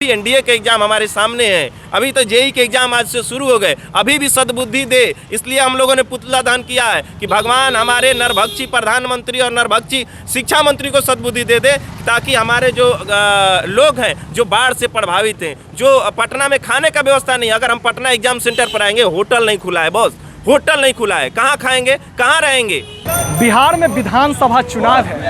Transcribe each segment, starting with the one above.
अभी एनडीए के एग्जाम हमारे सामने हैं, अभी तो जेई के एग्जाम आज से शुरू हो गए, अभी भी सद्बुद्धि दे। इसलिए हम लोगों ने पुतला दान किया है कि भगवान हमारे नरभक्षी प्रधानमंत्री और नरभक्षी शिक्षा मंत्री को सद्बुद्धि दे दे, ताकि हमारे जो लोग हैं जो बाढ़ से प्रभावित हैं, जो पटना में खाने का व्यवस्था नहीं, अगर हम पटना एग्जाम सेंटर पर आएंगे, होटल नहीं खुला है बॉस, होटल नहीं खुला है, कहाँ खाएंगे, कहाँ रहेंगे। बिहार में विधानसभा चुनाव है,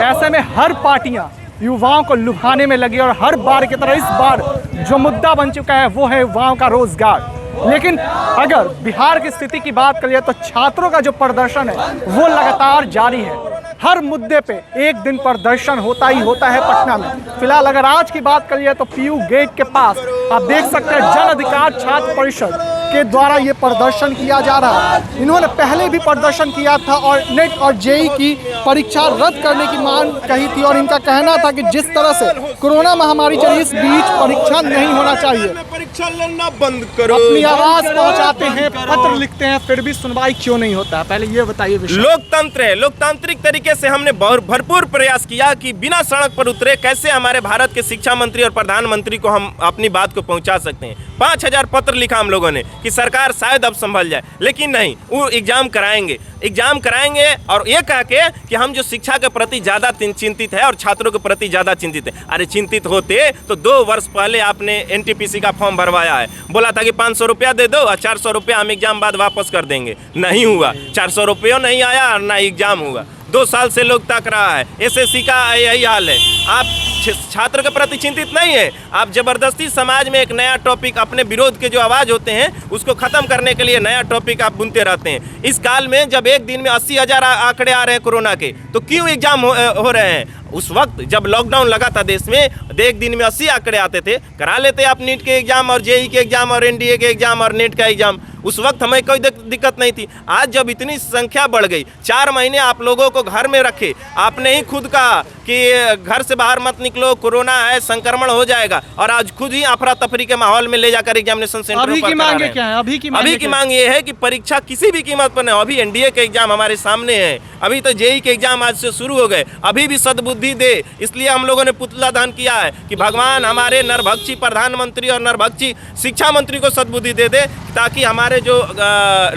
ऐसे में हर पार्टियां युवाओं को लुभाने में लगी और हर बार की तरह इस बार जो मुद्दा बन चुका है वो है युवाओं का रोजगार। लेकिन अगर बिहार की स्थिति की बात करिए तो छात्रों का जो प्रदर्शन है वो लगातार जारी है। हर मुद्दे पे एक दिन प्रदर्शन होता ही होता है पटना में। फिलहाल अगर आज की बात करिए तो पीयू गेट के पास आप देख सकते हैं जन अधिकार छात्र परिषद के द्वारा ये प्रदर्शन किया जा रहा है। इन्होंने पहले भी प्रदर्शन किया था और नेट और जेई की परीक्षा रद्द करने की मांग कही थी और इनका कहना था कि जिस तरह से कोरोना महामारी चली इस बीच परीक्षा नहीं होना चाहिए। परीक्षा लड़ना बंद करो। अपनी आवाज पहुंचाते हैं, पत्र लिखते हैं, फिर भी सुनवाई क्यों नहीं होता? पहले ये बताइए। लोकतंत्र है, लोकतांत्रिक तरीके से हमने भरपूर प्रयास किया कि बिना सड़क पर उतरे कैसे हमारे भारत के शिक्षा मंत्री और प्रधानमंत्री को हम अपनी बात को पहुंचा सकते हैं। 5000 पत्र लिखा हम लोगों ने कि सरकार शायद अब संभल जाए, लेकिन नहीं, वो एग्जाम कराएंगे और ये कह के कि हम जो शिक्षा के प्रति ज़्यादा चिंतित है और छात्रों के प्रति ज़्यादा चिंतित है। अरे चिंतित होते तो 2 वर्ष पहले आपने एनटीपीसी का फॉर्म भरवाया है, बोला था कि 500 रुपया दे दो और 400 रुपया हम एग्जाम बाद वापस कर देंगे। नहीं हुआ, 400 रुपया नहीं आया और ना एग्जाम हुआ। 2 साल से लोग तक रहा है। एसएससी का यही हाल है। आप छात्र के प्रति चिंतित नहीं है, आप जबरदस्ती समाज में एक नया टॉपिक, अपने विरोध के जो आवाज होते हैं उसको खत्म करने के लिए नया टॉपिक आप बुनते रहते हैं। इस काल में जब एक दिन में 80,000 आंकड़े आ रहे हैं कोरोना के, तो क्यों एग्जाम हो रहे हैं? उस वक्त जब लॉकडाउन लगा था देश में, एक दिन में 80 आंकड़े आते थे, करा लेते आप नीट के एग्जाम और जेई के एग्जाम और एनडीए के एग्जाम और नेट का एग्जाम। उस वक्त हमें कोई दिक्कत नहीं थी। आज जब इतनी संख्या बढ़ गई, 4 महीने आप लोगों को घर में रखे, आपने ही खुद कहा कि घर से बाहर मत निकलो, कोरोना है, संक्रमण हो जाएगा, और आज खुद ही अफरा तफरी के माहौल में ले जाकर एग्जामिनेशन सेंटर अभी की मांग क्या है? अभी की मांग ये है कि परीक्षा किसी भी कीमत पर नहीं। अभी एनडीए के एग्जाम हमारे सामने है, अभी तो जेई के एग्जाम आज से शुरू हो गए, अभी भी सद्बुद्धि दे। इसलिए हम लोगों ने पुतला दान किया है कि भगवान हमारे नरभक्षी प्रधानमंत्री और नरभक्षी शिक्षा मंत्री को सद्बुद्धि दे दे, ताकि हमारे जो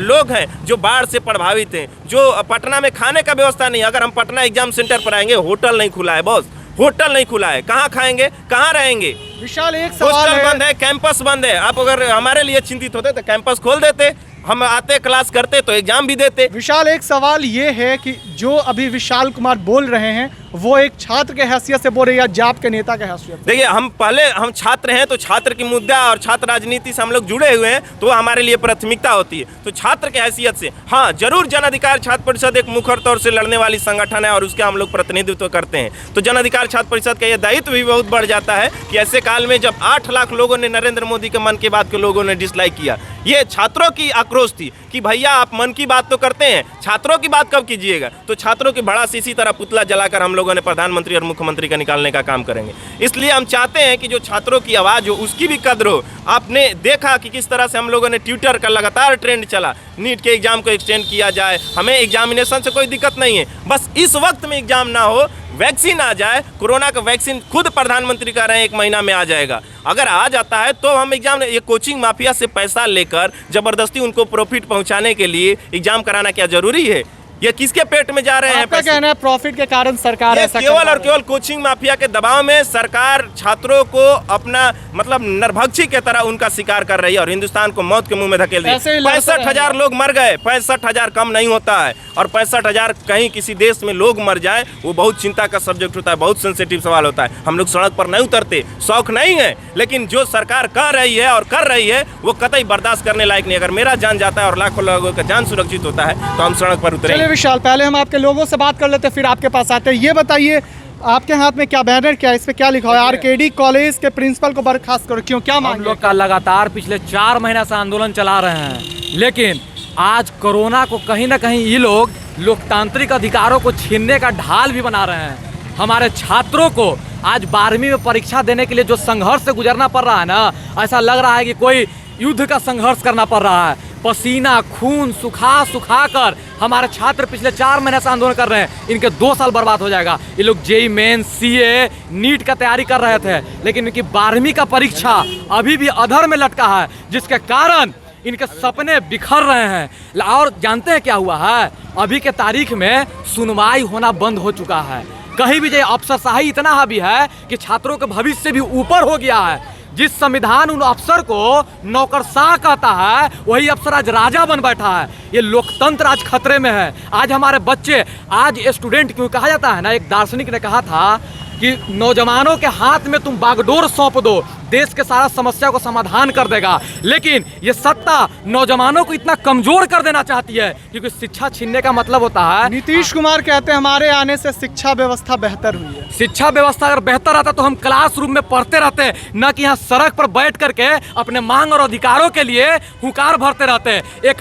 लोग हैं जो बाढ़ से प्रभावित हैं, जो पटना में खाने का व्यवस्था नहीं, अगर हम पटना एग्जाम सेंटर पर आएंगे, होटल नहीं खुला है बॉस, होटल नहीं खुला है, कहाँ खाएंगे, कहाँ रहेंगे। विशाल, एक सवाल हॉस्टल बंद है, कैंपस बंद है। आप अगर हमारे लिए चिंतित होते तो कैंपस खोल देते, हम आते, क्लास करते तो एग्जाम भी देते। विशाल, एक सवाल ये है कि जो अभी विशाल कुमार बोल रहे हैं वो एक छात्र के हैसियत से बोल रहे हैं या जाप के नेता के हैसियत? देखिए, हम छात्र हैं तो छात्र की मुद्दा और छात्र राजनीति से हम लोग जुड़े हुए हैं, तो हमारे लिए प्राथमिकता होती है। तो छात्र के हैसियत से हाँ, जरूर जन अधिकार छात्र परिषद एक मुखर तौर से लड़ने वाली संगठन है और उसके हम लोग प्रतिनिधित्व करते हैं। तो जन अधिकार छात्र परिषद का यह दायित्व भी बहुत बढ़ जाता है कि ऐसे काल में जब 8 लाख लोगों ने नरेंद्र मोदी के मन की बात के लोगों ने डिसलाइक किया, ये छात्रों की आक्रोश थी कि भैया आप मन की बात तो करते हैं, छात्रों की बात कब कीजिएगा। तो छात्रों की बड़ा सी इसी तरह पुतला जलाकर हम लोगों ने प्रधानमंत्री और मुख्यमंत्री का निकालने का काम करेंगे। इसलिए हम चाहते हैं कि जो छात्रों की आवाज़ हो उसकी भी कद्र हो। आपने देखा कि किस तरह से हम लोगों ने ट्विटर का लगातार ट्रेंड चला, नीट के एग्जाम को एक्सटेंड किया जाए, हमें एग्जामिनेशन से कोई दिक्कत नहीं है, बस इस वक्त में एग्जाम ना हो, वैक्सीन आ जाए। कोरोना का वैक्सीन खुद प्रधानमंत्री कह रहे हैं 1 महीना में आ जाएगा। अगर आ जाता है तो हम एग्जाम, ये कोचिंग माफिया से पैसा लेकर जबरदस्ती उनको प्रॉफिट पहुंचाने के लिए एग्जाम कराना क्या जरूरी है? ये किसके पेट में जा रहे हैं? आपका कहना है प्रॉफिट के कारण सरकार ऐसा केवल और केवल कोचिंग माफिया के दबाव में सरकार छात्रों को अपना मतलब नरभक्षी के तरह उनका शिकार कर रही है और हिंदुस्तान को मौत के मुंह में धकेल रही है। 65,000 लोग मर गए, 65,000 कम नहीं होता है, और 65,000 कहीं किसी देश में लोग मर जाए वो बहुत चिंता का सब्जेक्ट होता है, बहुत सेंसिटिव सवाल होता है। हम लोग सड़क पर नहीं उतरते, शौक नहीं है, लेकिन जो सरकार कह रही है और कर रही है वो कतई बर्दाश्त करने लायक नहीं। अगर मेरा जान जाता है और लाखों लोगों का जान सुरक्षित होता है तो हम सड़क पर उतरेंगे। विशाल, पहले हम आपके लोगों से बात कर लेते हैं, फिर आपके पास आते हैं। ये बताइए, आपके हाथ में क्या बैनर, क्या इस पे क्या लिखा है? आरकेडी कॉलेज के प्रिंसिपल को बर्खास्त करो, क्यों, क्या मांग? हम लोग का लगातार पिछले 4 महीना से आंदोलन चला रहे हैं, लेकिन आज कोरोना को कहीं ना कहीं ये लोग लोकतांत्रिक अधिकारों को छीनने का ढाल भी बना रहे हैं। हमारे छात्रों को आज 12वीं में परीक्षा देने के लिए जो संघर्ष से गुजरना पड़ रहा है ना, ऐसा लग रहा है कि कोई युद्ध का संघर्ष करना पड़ रहा है। पसीना खून सुखा कर हमारे छात्र पिछले 4 महीने से आंदोलन कर रहे हैं। इनके 2 साल बर्बाद हो जाएगा। ये लोग जेईई मेन, सीए, नीट का तैयारी कर रहे थे, लेकिन इनकी 12वीं का परीक्षा अभी भी अधर में लटका है, जिसके कारण इनके सपने बिखर रहे हैं। और जानते हैं क्या हुआ है? अभी के तारीख में सुनवाई होना बंद हो चुका है। कहीं भी जाए अफसरशाही इतना हावी है कि छात्रों के भविष्य से भी ऊपर हो गया है। जिस संविधान उन अफसर को नौकरशाह कहता है, वही अफसर आज राजा बन बैठा है। ये लोकतंत्र आज खतरे में है। आज हमारे बच्चे, आज स्टूडेंट, क्यों कहा जाता है ना, एक दार्शनिक ने कहा था कि नौजवानों के हाथ में तुम बागडोर सौंप दो, देश के सारा समस्या को समाधान कर देगा। लेकिन ये सत्ता नौजवानों को इतना कमजोर कर देना चाहती है, क्योंकि शिक्षा छीनने का मतलब होता है। नीतीश कुमार कहते हैं हमारे आने से शिक्षा व्यवस्था बेहतर हुई है। शिक्षा व्यवस्था अगर बेहतर रहता तो हम क्लासरूम में पढ़ते रहते, न कि यहाँ सड़क पर बैठ करके अपने मांग और अधिकारों के लिए हुंकार भरते रहते। एक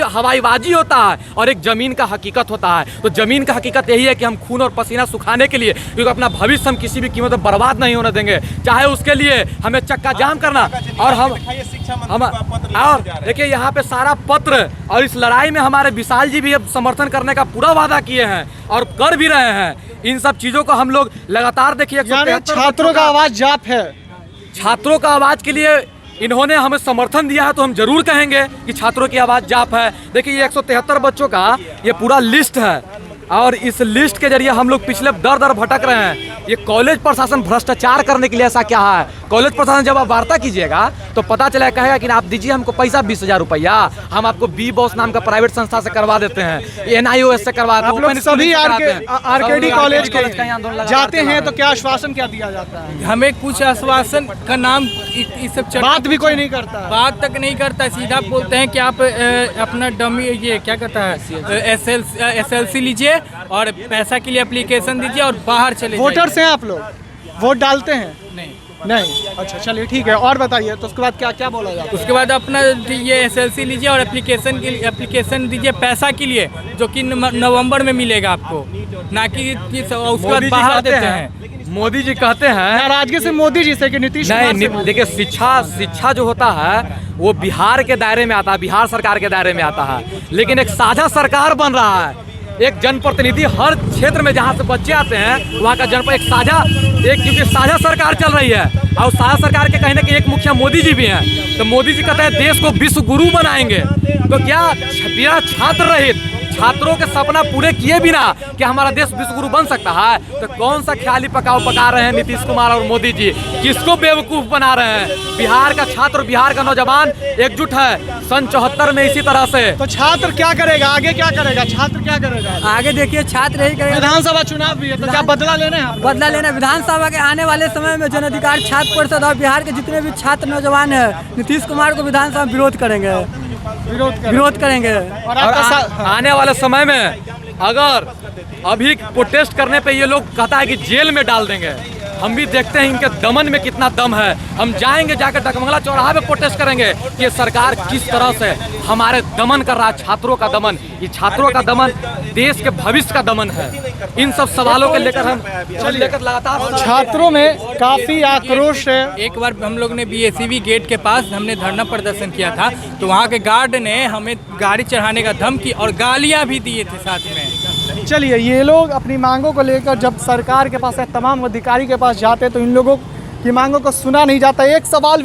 हवाईबाजी होता है और एक जमीन का हकीकत होता है। तो जमीन का हकीकत यही है कि हम खून और पसीना सुखाने के लिए, क्योंकि अपना भविष्य हम किसी भी कीमत पर बर्बाद नहीं होने देंगे, चाहे उसके लिए हमें चक्का जाम करना। और हम और देखिए यहाँ पे सारा पत्र, और इस लड़ाई में हमारे विशाल जी भी अब समर्थन करने का पूरा वादा किए हैं और कर भी रहे हैं। इन सब चीजों को हम लोग लगातार देखिए, छात्रों का आवाज जाप है। छात्रों का आवाज के लिए इन्होंने हमें समर्थन दिया है, तो हम जरूर कहेंगे कि छात्रों की आवाज जाप है। देखिए ये 173 बच्चों का ये पूरा लिस्ट है, और इस लिस्ट के जरिए हम लोग पिछले दर भटक रहे हैं। ये कॉलेज प्रशासन भ्रष्टाचार करने के लिए ऐसा क्या है? कॉलेज प्रशासन जब आप वार्ता कीजिएगा तो पता चला, कहेगा कि आप दीजिए हमको पैसा 20,000 रुपया, हम आपको बी बॉस नाम का प्राइवेट संस्था से करवा देते हैं, NIOS से करवाते हैं। आप लोग सभी आरकेडी कॉलेज के जाते हैं तो क्या आश्वासन क्या दिया जाता है? हमें कुछ आश्वासन का नाम इस सब बात भी कोई नहीं करता, बात तक नहीं करता। सीधा बोलते हैं कि आप अपना डमी, ये क्या कहता है, SLC लीजिए और पैसा के लिए एप्लीकेशन दीजिए और बाहर चले जाइए। वोटर्स हैं आप लोग, वोट डालते हैं? नहीं। अच्छा चलिए ठीक है, और बताइए। तो उसके बाद क्या क्या बोला जाता है? उसके बाद अपना ये SLC लीजिए और एप्लीकेशन दीजिए पैसा के लिए, जो कि नवंबर में मिलेगा आपको, ना कि उसके बाद बाहर देते हैं। मोदी जी कहते हैं, नाराजगी से मोदी जी से कि नीतीश कुमार से? नहीं, देखिए शिक्षा जो होता है वो बिहार के दायरे में आता है, बिहार सरकार के दायरे में आता है। लेकिन एक साझा सरकार बन रहा है, एक जनप्रतिनिधि हर क्षेत्र में जहाँ से बच्चे आते हैं वहाँ का क्योंकि साझा सरकार चल रही है, और साझा सरकार के कहीं ना कहीं एक मुखिया मोदी जी भी हैं। तो मोदी जी कहते हैं देश को विश्व गुरु बनाएंगे। तो क्या बिना छात्र रहित, छात्रों के सपना पूरे किए बिना क्या हमारा देश विश्व गुरु बन सकता है? तो कौन सा ख्याली पकाओ पका रहे हैं नीतीश कुमार और मोदी जी? किसको बेवकूफ बना रहे हैं? बिहार का छात्र, बिहार का नौजवान एकजुट है। सन 74 में इसी तरह से। तो छात्र क्या करेगा आगे? क्या करेगा छात्र? क्या करेगा आगे? देखिए छात्र यही करेगा। विधानसभा चुनाव भी है, तो क्या बदला लेना है? बदला लेना। विधानसभा के आने वाले समय में जन अधिकार छात्र परिषद और बिहार के जितने भी छात्र नौजवान हैं, नीतीश कुमार को विधानसभा में विरोध करेंगे। और आने वाले समय में अगर अभी प्रोटेस्ट करने पे ये लोग कहता है कि जेल में डाल देंगे, हम भी देखते हैं इनके दमन में कितना दम है। हम जाएंगे, जाकर डगमंगला चौराहा पे प्रोटेस्ट करेंगे कि ये सरकार किस तरह से हमारे दमन कर रहा है। छात्रों का दमन, ये छात्रों का दमन देश के भविष्य का दमन है। इन सब सवालों को लेकर हम लगातार छात्रों में काफी आक्रोश है। एक बार हम लोग ने BACV गेट के पास हमने धरना प्रदर्शन किया था, तो वहाँ के गार्ड ने हमें गाड़ी चढ़ाने का धमकी और गालियाँ भी दिए थे साथ में। चलिए, ये लोग अपनी मांगों को लेकर जब सरकार के पास, तमाम अधिकारी के पास जाते तो इन लोगों की मांगों को सुना नहीं जाता। एक सवाल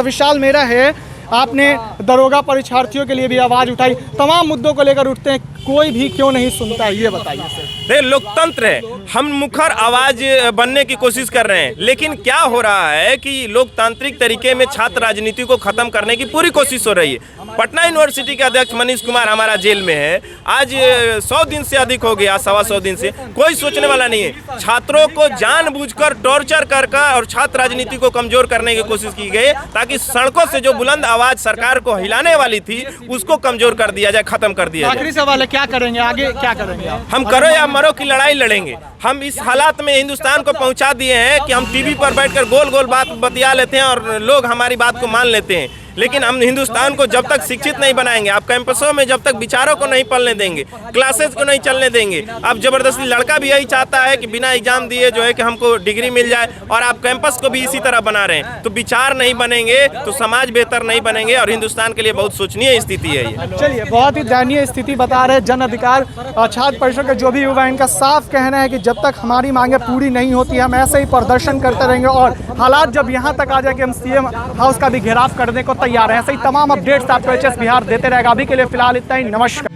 विशाल मेरा है, आपने दरोगा परीक्षार्थियों के लिए भी आवाज़ उठाई, तमाम मुद्दों को लेकर उठते हैं, कोई भी क्यों नहीं सुनता है? ये बताइए सर। लोकतंत्र है, हम मुखर आवाज बनने की कोशिश कर रहे हैं, लेकिन क्या हो रहा है कि लोकतांत्रिक तरीके में छात्र राजनीति को खत्म करने की पूरी कोशिश हो रही है। पटना यूनिवर्सिटी के अध्यक्ष मनीष कुमार हमारा जेल में है, आज 100 दिन से अधिक हो गया, 125 दिन से। कोई सोचने वाला नहीं है। छात्रों को जानबूझकर टॉर्चर कर और छात्र राजनीति को कमजोर करने की कोशिश की गई, ताकि सड़कों से जो बुलंद आवाज सरकार को हिलाने वाली थी उसको कमजोर कर दिया जाए, खत्म कर दिया जाए। आखिरी सवाल है, क्या करेंगे आगे? क्या करेंगे हम करो या मरो की लड़ाई लड़ेंगे। हम इस हालात में हिंदुस्तान को पहुंचा दिए हैं कि हम टीवी पर बैठकर गोल गोल बात बतिया लेते हैं और लोग हमारी बात को मान लेते हैं। लेकिन हम हिंदुस्तान को जब तक शिक्षित नहीं बनाएंगे, आप कैंपसों में जब तक विचारों को नहीं पलने देंगे, क्लासेस को नहीं चलने देंगे, आप जबरदस्ती, लड़का भी यही चाहता है कि बिना एग्जाम दिए जो है कि हमको डिग्री मिल जाए, और आप कैंपस को भी इसी तरह बना रहे हैं, तो विचार नहीं बनेंगे तो समाज बेहतर नहीं बनेंगे, और हिंदुस्तान के लिए बहुत शोचनीय स्थिति है ये। चलिए, बहुत ही दयनीय स्थिति बता रहे जन अधिकार छात्र परिषद के जो भी युवा, इनका साफ कहना है कि जब तक हमारी मांगे पूरी नहीं होती हम ऐसे ही प्रदर्शन करते रहेंगे, और हालात जब यहाँ तक आ जाए कि हम सीएम हाउस का भी घेराव करने को तैयार हैं। ऐसे ही तमाम अपडेट्स आपको एचएस बिहार देते रहेगा। अभी के लिए फिलहाल इतना ही, नमस्कार।